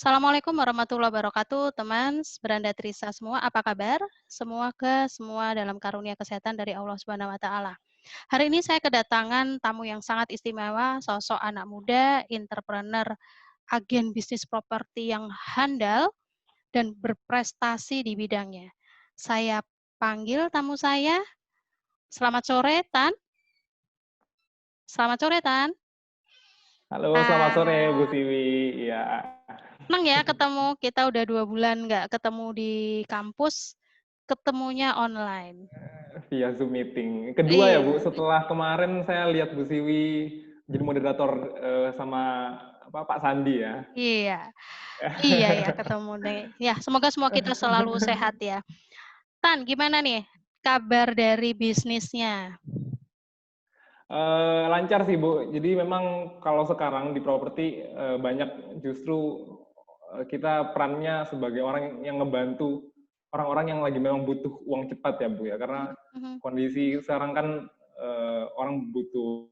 Assalamualaikum warahmatullahi wabarakatuh, teman beranda Trisa semua, apa kabar? Semoga semua dalam karunia kesehatan dari Allah Subhanahu wa taala. Hari ini saya kedatangan tamu yang sangat istimewa, sosok anak muda, entrepreneur, agen bisnis properti yang handal dan berprestasi di bidangnya. Saya panggil tamu saya. Selamat sore, Tan. Selamat sore, Tan. Halo, selamat sore Bu Ah, Siwi. Iya, Senang ya ketemu, kita udah 2 bulan nggak ketemu di kampus, ketemunya online. via Zoom meeting. Kedua ya Bu, Iya, setelah kemarin saya lihat Bu Siwi jadi moderator sama Pak Sandi ya. iya, iya ya ketemu deh. Ya, semoga semua kita selalu sehat ya. Tan, gimana nih kabar dari bisnisnya? Lancar sih Bu. Jadi memang kalau sekarang di properti banyak justru kita perannya sebagai orang yang ngebantu orang-orang yang lagi memang butuh uang cepat ya Bu ya. Karena Mhm. kondisi sekarang kan orang butuh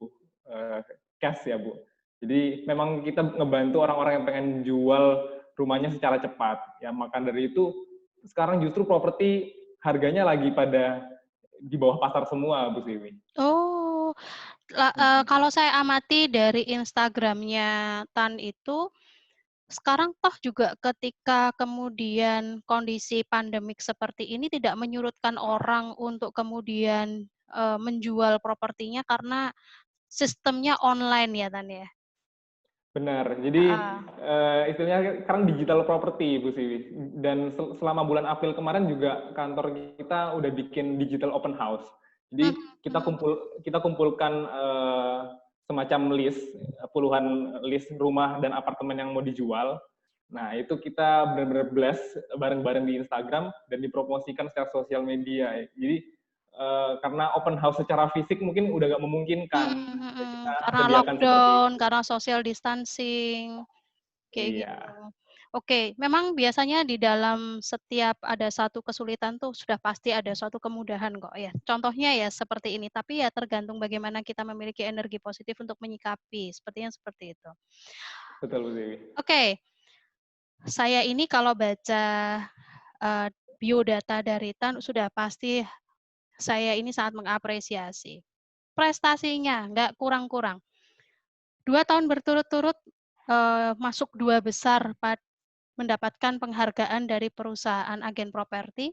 eh, cash ya Bu. Jadi memang kita ngebantu orang-orang yang pengen jual rumahnya secara cepat. Ya maka dari itu sekarang justru properti harganya lagi pada di bawah pasar semua Bu Siwi. Oh, kalau saya amati dari Instagramnya Tan itu, sekarang toh juga ketika kemudian kondisi pandemik seperti ini tidak menyurutkan orang untuk kemudian, menjual propertinya karena sistemnya online ya, Tan, ya? Benar. Jadi Heeh. istilahnya sekarang digital property Bu Siwi. Dan selama bulan April kemarin juga kantor kita udah bikin digital open house. Mhm Jadi kita mhm. kita kumpulkan semacam list puluhan list rumah dan apartemen yang mau dijual. Nah, itu kita benar-benar blast bareng-bareng di Instagram dan dipromosikan secara sosial media. Jadi karena open house secara fisik mungkin udah nggak memungkinkan. Mhm Kita mhm. Karena sediakan seperti lockdown, itu. karena social distancing, kayak gitu. Iya. Oke, memang biasanya di dalam setiap ada satu kesulitan tuh sudah pasti ada suatu kemudahan kok ya. Contohnya ya seperti ini, tapi ya tergantung bagaimana kita memiliki energi positif untuk menyikapi, sepertinya seperti itu. Betul, Bu Dewi. Oke, saya ini kalau baca, biodata dari Tan sudah pasti saya ini sangat mengapresiasi. Prestasinya nggak kurang-kurang. 2 tahun berturut-turut, masuk 2 besar mendapatkan penghargaan dari perusahaan agen properti,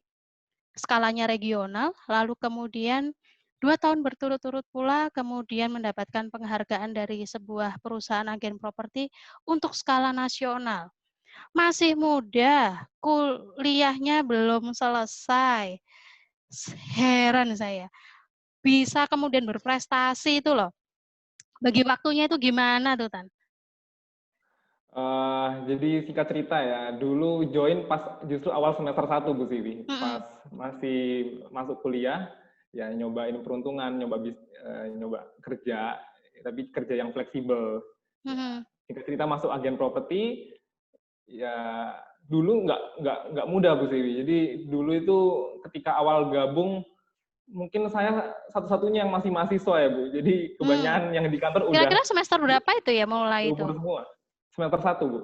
skalanya regional, lalu kemudian 2 tahun berturut-turut pula kemudian mendapatkan penghargaan dari sebuah perusahaan agen properti untuk skala nasional. Masih muda, kuliahnya belum selesai, heran saya, bisa kemudian berprestasi itu loh. Bagi waktunya itu gimana tuh, Tan? Jadi singkat cerita ya, dulu join pas justru awal semester 1 Bu Siwi, Mhm pas masih masuk kuliah, ya nyobain peruntungan, nyoba kerja, tapi kerja yang fleksibel. Ya, mhm. singkat cerita masuk agen properti, ya dulu nggak mudah Bu Siwi. Jadi dulu itu ketika awal gabung, mungkin saya satu-satunya yang masih mahasiswa ya Bu. Jadi Mmm. kebanyakan yang di kantor udah Kira-kira semester berapa itu ya mulai itu? umur semua. Semester 1 Bu.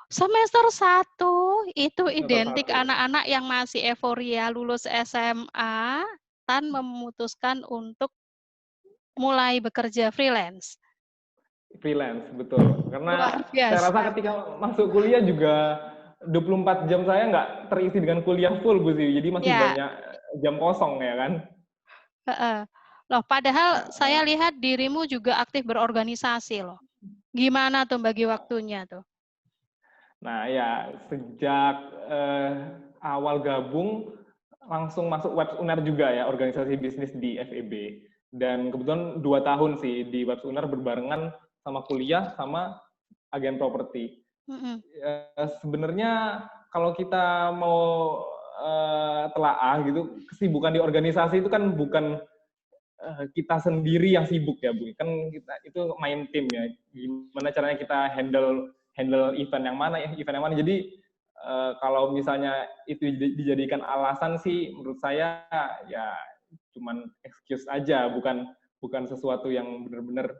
Semester 1 itu Semester identik satu anak-anak yang masih euforia lulus SMA, Tan memutuskan untuk mulai bekerja freelance. freelance, betul. Karena Luar saya biasa. rasa ketika masuk kuliah juga 24 jam saya nggak terisi dengan kuliah full, Bu Sih. Jadi masih Ya, banyak jam kosong ya kan. heeh. Loh, padahal saya Nah, lihat dirimu juga aktif berorganisasi loh. Gimana tuh bagi waktunya tuh? nah ya sejak awal gabung langsung masuk Webs Unar juga ya, organisasi bisnis di FEB. Dan kebetulan 2 tahun sih di Webs Unar berbarengan sama kuliah sama agen properti. Mhm. Sebenarnya kalau kita mau telaah gitu, kesibukan di organisasi itu kan bukan kita sendiri yang sibuk ya Bu. Kan kita itu main tim ya. Gimana caranya kita handle handle event yang mana. Jadi kalau misalnya itu dijadikan alasan sih menurut saya ya cuman excuse aja, bukan bukan sesuatu yang benar-benar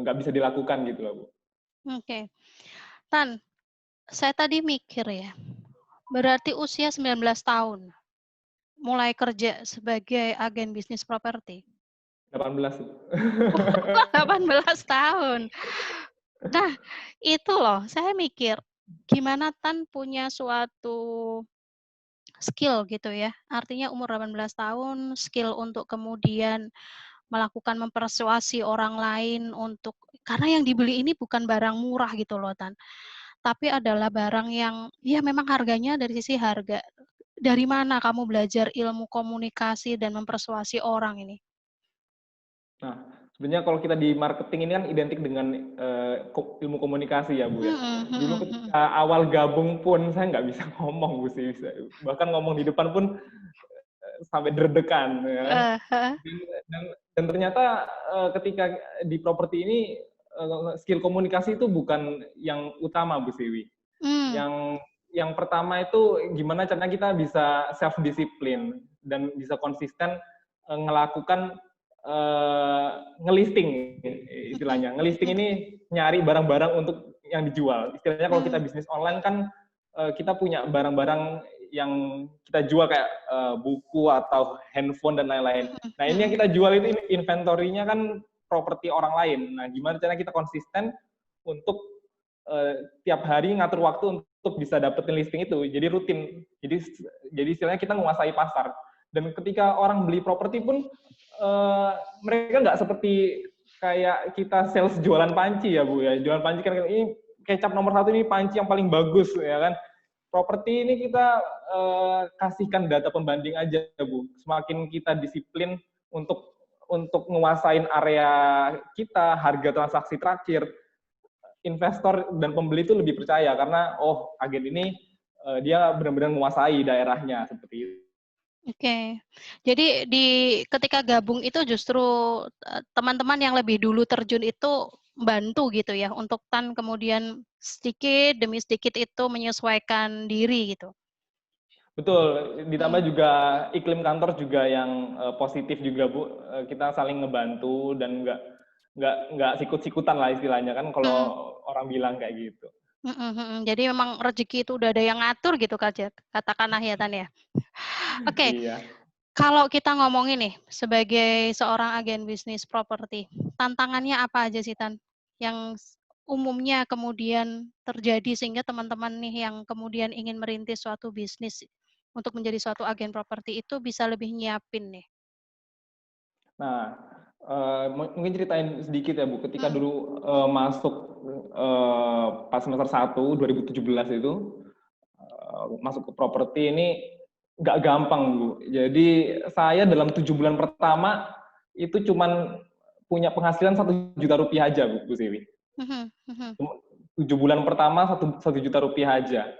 nggak bisa dilakukan gitu loh Bu. Oke. Tan, Saya tadi mikir ya, berarti usia 19 tahun, mulai kerja sebagai agen bisnis properti. 18. Oh, 18 tahun. Nah, itu loh, saya mikir, gimana Tan punya suatu skill gitu ya, artinya umur 18 tahun, skill untuk kemudian melakukan mempersuasi orang lain untuk karena yang dibeli ini bukan barang murah gitu loh Tan, tapi adalah barang yang ya memang harganya dari sisi harga. Dari mana kamu belajar ilmu komunikasi dan mempersuasi orang ini? Nah, sebenarnya kalau kita di marketing ini kan identik dengan ilmu komunikasi ya, Bu ya. Mhm Dulu mhm mhm. ketika awal gabung pun saya nggak bisa ngomong, Bu sih. Bahkan ngomong di depan pun sampai deg-degan, ya kan. Heeh. Dan, dan ternyata ketika di properti ini skill komunikasi itu bukan yang utama, Bu Siwi. Mmm, Yang pertama itu gimana caranya kita bisa self disiplin dan bisa konsisten ngelakukan ngelisting mhm istilahnya. Ngelisting mhm, ini nyari barang-barang untuk yang dijual. Istilahnya kalau kita mmm, bisnis online kan kita punya barang-barang yang kita jual kayak buku atau handphone dan lain-lain. mhm Nah, ini yang mhm, kita jual itu inventory-nya kan properti orang lain. Nah, gimana caranya kita konsisten untuk tiap hari ngatur waktu untuk bisa dapetin listing itu. Jadi rutin. Jadi istilahnya kita menguasai pasar. Dan ketika orang beli properti pun mereka nggak seperti kayak kita sales jualan panci ya Bu ya. Jualan panci kan ini kecap nomor 1 ini panci yang paling bagus ya kan. Properti ini kita kasihkan data pembanding aja Bu. Semakin kita disiplin untuk menguasain area kita, harga transaksi terakhir, investor dan pembeli itu lebih percaya karena oh agen ini dia benar-benar menguasai daerahnya seperti itu. oke. Jadi ketika gabung itu justru, teman-teman yang lebih dulu terjun itu bantu gitu ya untuk Tan kemudian sedikit demi sedikit itu menyesuaikan diri gitu? Betul, ditambah Mhm juga iklim kantor juga yang positif juga Bu. Kita saling ngebantu dan nggak sikut-sikutan lah istilahnya kan kalau mhm. orang bilang kayak gitu. Mhm mhm. Jadi memang rezeki itu udah ada yang ngatur gitu katakanlah ya, Tan, ya. Oke, Iya. kalau kita ngomongin nih sebagai seorang agen bisnis properti, tantangannya apa aja sih, Tan? Yang umumnya kemudian terjadi sehingga teman-teman nih yang kemudian ingin merintis suatu bisnis untuk menjadi suatu agen properti itu bisa lebih nyiapin nih? Nah, mungkin ceritain sedikit ya Bu, ketika Mhm dulu masuk pas semester 1 2017 itu masuk ke properti ini nggak gampang Bu. Jadi saya dalam 7 bulan pertama itu cuman punya penghasilan 1 juta rupiah aja Bu Siwi. mhm mhm 7 bulan pertama 1 juta rupiah aja.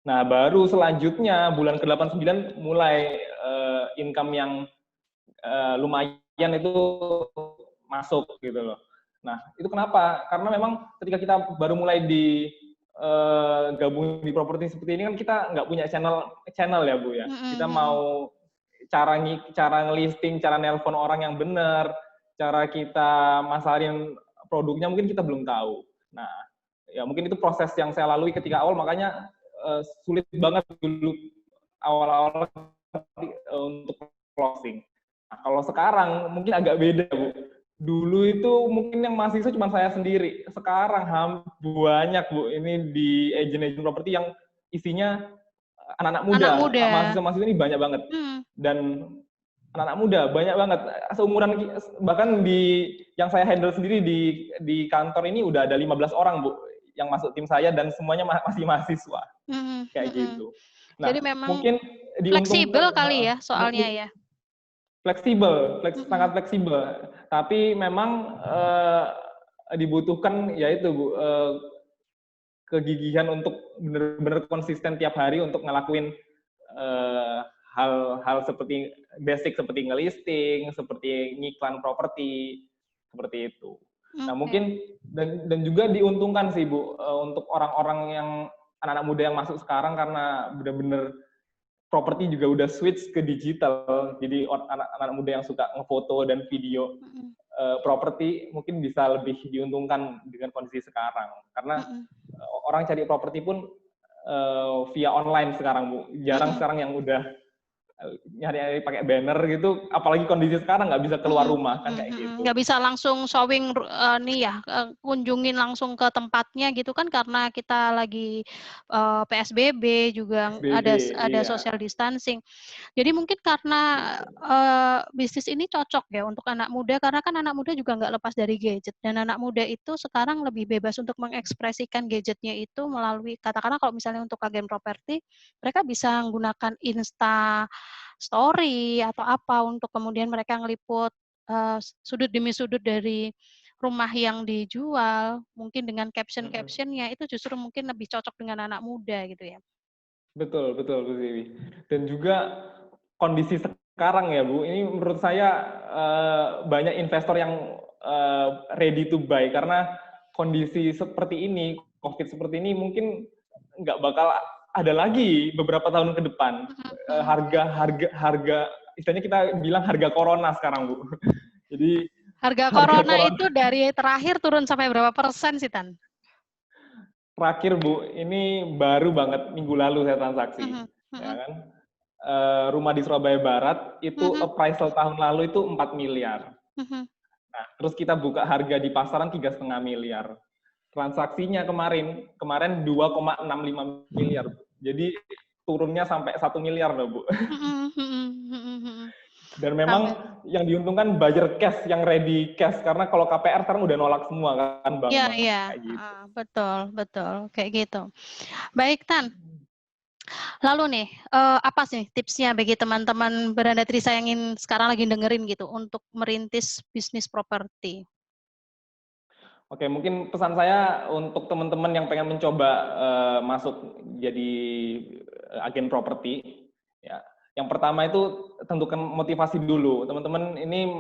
Nah baru selanjutnya bulan ke-8 9 mulai income yang lumayan itu masuk gitu loh. Nah itu kenapa? Karena memang ketika kita baru mulai di gabung di properti seperti ini kan kita nggak punya channel ya Bu ya. mhm Kita mhm mau cara ngelisting, cara nelpon orang yang benar, cara kita masarin produknya mungkin kita belum tahu. Nah, ya mungkin itu proses yang saya lalui ketika awal makanya sulit banget dulu awal-awal untuk closing. Nah, kalau sekarang mungkin agak beda, Bu. Dulu itu mungkin yang mahasiswa cuma saya sendiri. Sekarang banyak, Bu. Ini di agent-agent properti yang isinya anak-anak muda. Anak muda. Mahasiswa-mahasiswa ini banyak banget. Mhm Dan anak-anak muda banyak banget. Seumuran bahkan yang saya handle sendiri di kantor ini udah ada 15 orang, Bu, yang masuk tim saya dan semuanya masih mahasiswa. mhm Kayak mhm. gitu. Jadi Nah, memang mungkin fleksibel diuntungkan kali ya soalnya mungkin ya? fleksibel, sangat Mhm fleksibel. Tapi memang dibutuhkan yaitu Bu, kegigihan untuk benar-benar konsisten tiap hari untuk ngelakuin hal-hal seperti basic seperti ngelisting, seperti ngiklan properti, seperti itu. Nah oke. mungkin dan juga diuntungkan sih Bu untuk orang-orang yang anak-anak muda yang masuk sekarang karena benar-benar properti juga udah switch ke digital. Jadi anak-anak muda yang suka ngefoto dan video Mhm properti mungkin bisa lebih diuntungkan dengan kondisi sekarang. Karena mhm orang cari properti pun via online sekarang, Bu. Jarang sekarang yang udah nyari pakai banner gitu, apalagi kondisi sekarang nggak bisa keluar rumah kan kayak gitu. Nggak bisa langsung showing nih ya, kunjungin langsung ke tempatnya gitu kan karena kita lagi PSBB juga PSBB, ada iya. social distancing. Jadi mungkin karena bisnis ini cocok ya untuk anak muda karena kan anak muda juga nggak lepas dari gadget dan anak muda itu sekarang lebih bebas untuk mengekspresikan gadgetnya itu melalui katakanlah kalau misalnya untuk agen properti mereka bisa menggunakan Insta Story atau apa untuk kemudian mereka ngeliput sudut demi sudut dari rumah yang dijual, mungkin dengan caption-captionnya itu justru mungkin lebih cocok dengan anak muda gitu ya. Betul, betul, Bu Siwi. Dan juga kondisi sekarang ya, Bu, ini menurut saya banyak investor yang ready to buy karena kondisi seperti ini, COVID seperti ini mungkin nggak bakal ada lagi beberapa tahun ke depan. Harga istilahnya kita bilang harga corona sekarang, Bu. Jadi harga corona itu dari terakhir turun sampai berapa persen sih, Tan? Terakhir, Bu, ini baru banget minggu lalu saya transaksi, ya kan. Rumah di Surabaya Barat itu appraisal tahun lalu itu 4 miliar. Nah, terus kita buka harga di pasaran 3,5 miliar. Transaksinya kemarin 2,65 miliar. Jadi turunnya sampai 1 miliar loh, Bu. Dan memang yang diuntungkan buyer cash, yang ready cash. Karena kalau KPR sekarang udah nolak semua kan bank-bank. Iya, Kayak gitu. betul, kayak gitu. Baik, Tan. Lalu nih, apa sih tipsnya bagi teman-teman Beranda Trisa yang ingin sekarang lagi dengerin gitu untuk merintis bisnis properti? Oke, mungkin pesan saya untuk teman-teman yang pengen mencoba masuk jadi agen properti, ya. Yang pertama itu tentukan motivasi dulu. Teman-teman ini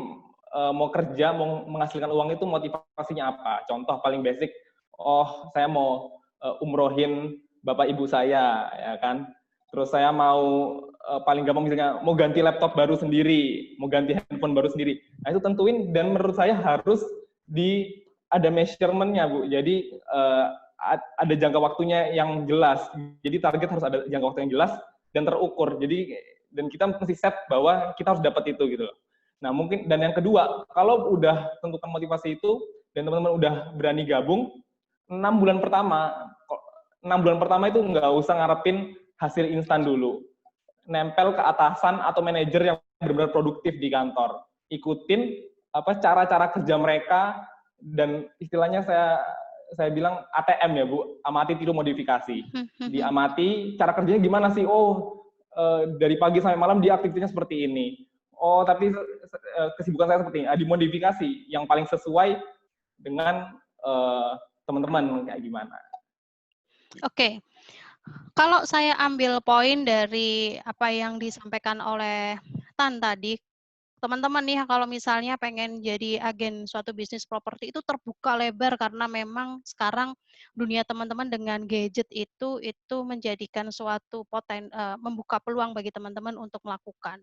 mau kerja, mau menghasilkan uang itu motivasinya apa? Contoh paling basic, oh saya mau umrohin bapak ibu saya, ya kan? Terus saya mau paling gampang misalnya mau ganti laptop baru sendiri, mau ganti handphone baru sendiri. Nah itu tentuin dan menurut saya harus ada measurement-nya, Bu. Jadi ada jangka waktunya yang jelas. Jadi target harus ada jangka waktu yang jelas dan terukur. Jadi dan kita mesti set bahwa kita harus dapat itu gitu. Nah, mungkin dan yang kedua, kalau udah tentukan motivasi itu dan teman-teman udah berani gabung, 6 bulan pertama itu nggak usah ngarepin hasil instan dulu. Nempel ke atasan atau manajer yang benar-benar produktif di kantor. Ikutin cara-cara kerja mereka dan istilahnya saya bilang ATM ya, Bu, amati tiru modifikasi. Diamati cara kerjanya gimana sih? Oh, dari pagi sampai malam dia aktivitasnya seperti ini. Oh, tapi kesibukan saya seperti ini. Dimodifikasi yang paling sesuai dengan teman-teman kayak gimana. Oke. Kalau saya ambil poin dari apa yang disampaikan oleh Tan tadi, teman-teman nih kalau misalnya pengen jadi agen suatu bisnis properti itu terbuka lebar karena memang sekarang dunia teman-teman dengan gadget itu menjadikan suatu membuka peluang bagi teman-teman untuk melakukan.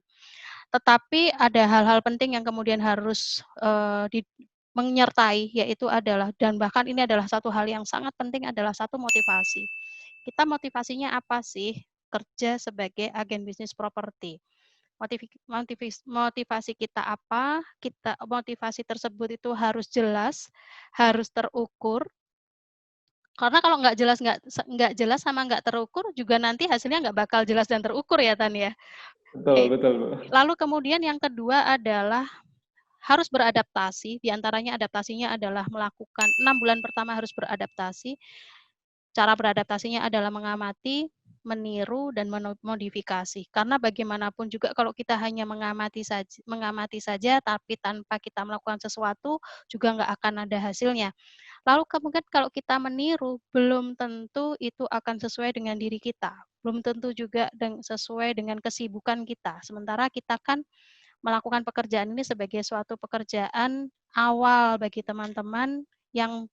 Tetapi ada hal-hal penting yang kemudian harus menyertai, yaitu adalah dan bahkan ini adalah satu hal yang sangat penting adalah satu motivasi. Kita motivasinya apa sih kerja sebagai agen bisnis properti? Motivasi kita apa? Motivasi tersebut itu harus jelas, harus terukur. Karena kalau nggak jelas sama nggak terukur juga nanti hasilnya nggak bakal jelas dan terukur ya Tan ya. Betul. Lalu kemudian yang kedua adalah harus beradaptasi. Di antaranya adaptasinya adalah melakukan 6 bulan pertama harus beradaptasi. Cara beradaptasinya adalah mengamati, meniru, dan memodifikasi. Karena bagaimanapun juga kalau kita hanya mengamati saja tapi tanpa kita melakukan sesuatu, juga nggak akan ada hasilnya. Lalu kemudian kalau kita meniru, belum tentu itu akan sesuai dengan diri kita. Belum tentu juga sesuai dengan kesibukan kita. Sementara kita kan melakukan pekerjaan ini sebagai suatu pekerjaan awal bagi teman-teman yang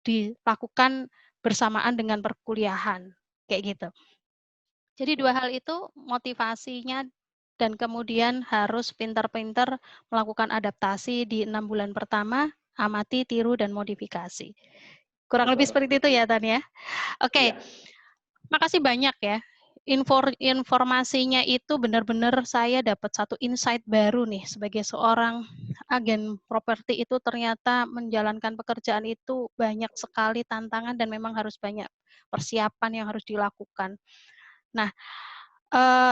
dilakukan bersamaan dengan perkuliahan, kayak gitu. Jadi dua hal itu motivasinya dan kemudian harus pintar-pintar melakukan adaptasi di 6 bulan pertama, amati, tiru, dan modifikasi. Kurang lebih seperti itu ya, Tan ya? Oke. Makasih banyak ya. Informasinya itu benar-benar saya dapat satu insight baru nih sebagai seorang agen properti itu ternyata menjalankan pekerjaan itu banyak sekali tantangan dan memang harus banyak persiapan yang harus dilakukan. Nah,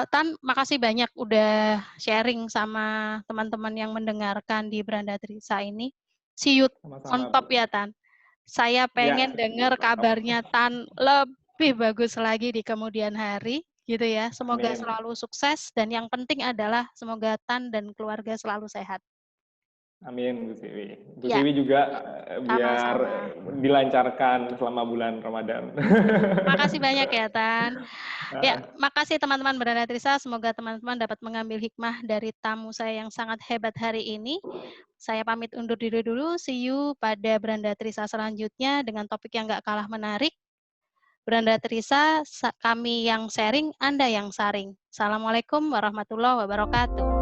Tan, makasih banyak udah sharing sama teman-teman yang mendengarkan di Beranda Trisa ini. See you Sama-sama, on Bu. top ya, Tan. Saya Ya, pengen dengar kabarnya Tan lebih bagus lagi di kemudian hari, gitu ya. Semoga amin. selalu sukses dan yang penting adalah semoga Tan dan keluarga selalu sehat. Amin, Bu Siwi. Bu Ya, Siwi juga biar sama-sama. dilancarkan selama bulan Ramadan. Makasih banyak ya, Tan. Ya, Ah, makasih teman-teman Beranda Trisa. Semoga teman-teman dapat mengambil hikmah dari tamu saya yang sangat hebat hari ini. Saya pamit undur diri dulu. See you pada Beranda Trisa selanjutnya dengan topik yang gak kalah menarik. Beranda Trisa, kami yang sharing, Anda yang saring. Assalamualaikum warahmatullahi wabarakatuh.